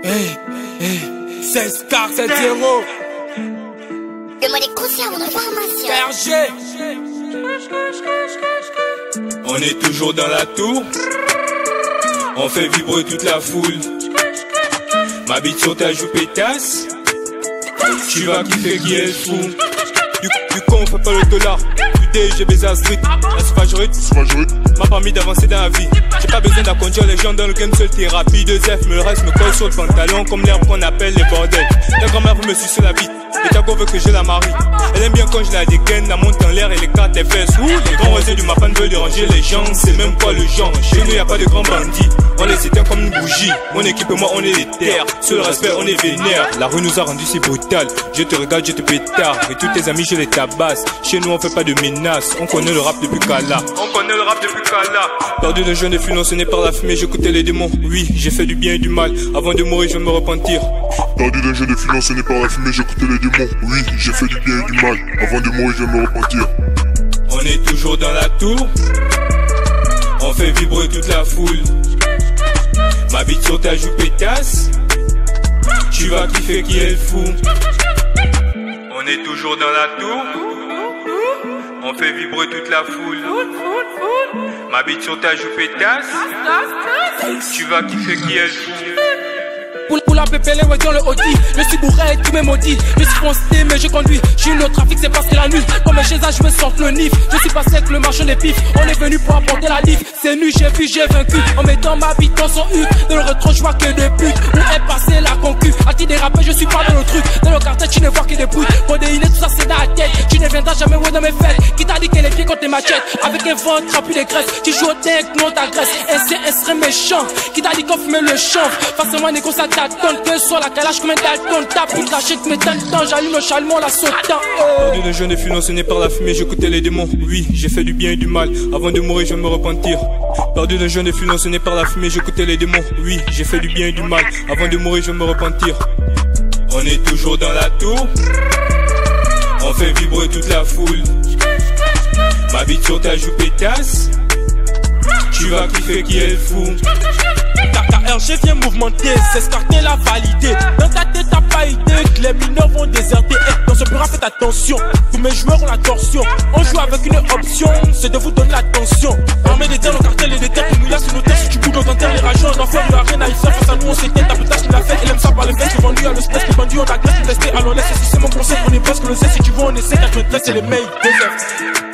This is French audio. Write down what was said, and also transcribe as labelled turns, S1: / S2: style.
S1: 16 car 7-0.
S2: Demandez conseil à mon information.
S1: RG. On est toujours dans la tour. On fait vibrer toute la foule. Ma bite sur ta joue pétasse. Tu vas kiffer qui est fou. Du con on fait pas le dollar. Du dé j'ai baisé à street. La sauvagérite m'a permis d'avancer dans la vie. J'ai pas besoin d'acconduire les gens dans le game, seul thérapie. 2F mais le reste me colle sur le pantalon comme l'herbe qu'on appelle les bordels. Ta grand-mère veut me sucer la bite. Et ta go veut que je la marie. Elle aime bien quand je la dégaine, la monte en l'air et les cartes les fesses. Les grands oiseaux du mapan veulent déranger les gens. C'est même pas le genre. Chez nous y a pas de grands bandits. On les éteint comme une bougie. Mon équipe et moi on est les terres. Sur le respect on est vénère. La rue nous a rendu si brutal. Je te regarde, je te pétard. Et tous tes amis je les tabasse. Chez nous on fait pas de menaces. On connaît le rap depuis Kala. Perdu de jeune et financé par la fumée, j'écoutais les démons. Oui, j'ai fait du bien et du mal. Avant de mourir je vais me repentir.
S3: Perdu d'un jeu de financé par la fumée, j'écoutais les démons. Oui, j'ai fait du bien et du mal. Avant de mourir, je vais me repentir.
S1: On est toujours dans la tour. On fait vibrer toute la foule. Ma bite sur ta joue pétasse. Tu vas kiffer qui est le fou. On est toujours dans la tour. On fait vibrer toute la foule. Ma bite sur ta joue pétasse. Tu vas kiffer qui est le fou.
S4: Pour la pépélé, ouais, dans le Audi. Je suis bourré et tout m'est maudit. Je suis foncé, mais je conduis. J'ai eu le trafic, c'est passé la nuit. Comme chez âge, je me sors le nif. Je suis passé avec le marchand des pifs. On est venu pour apporter la livre. C'est nu, j'ai vu, j'ai vaincu. En mettant ma bite dans son U. Dans le rétro, je vois que des putes. Où est passé la concu? À ti déraper, je suis pas dans le truc. Dans le quartier, tu ne vois que des putes. Pour déhiner, tout ça, c'est dans la tête. Tu ne viendras jamais, ouais, dans mes fêtes. Qui t'a dit que les pieds contre tes machettes? Avec un ventre rempli de graisse. Tu joues au deck, non, t'agresse. Un serait méchant. Qui t'a dit qu'on fumait le champ? Face-moi, négo, ça t'attend. Que soit la calage, comme un dalton. Tape une cachette, mais tant de temps. J'allume le chalumeau, la sautant.
S1: Perdu de jeune et financé par la fumée, j'écoutais les démons. Oui, j'ai fait du bien et du mal. Avant de mourir, je vais me repentir. Perdu de jeune et financé par la fumée, j'écoutais les démons. Oui, j'ai fait du bien et du mal. Avant de mourir, je vais me repentir. On est toujours dans la tour. On fait vibrer toute la foule. Ma bite sur ta joue pétasse. Tu vas kiffer qui est le fou.
S5: Ta RG vient mouvementer, c'est ce cartel l'a validé. Dans ta tête t'as pas idée que les mineurs vont déserter. Dans ce bureau faites attention, tous mes joueurs ont la torsion. On joue avec une option, c'est de vous donner l'attention. Armée des terres, le cartel et des terres, nous là sur nos terres. Si tu bouges dans terre, les rageurs, on en fait de la reine à y faire. Face à nous on s'éteint, ta pétasse qu'il a fait. Elle aime ça par les fesses, le vendu à le stress. Les bandits on agresse, testé, alors laisse, si c'est mon conseil, on est presque le sait. Si tu veux on essaie, 93 c'est les mails, 2F.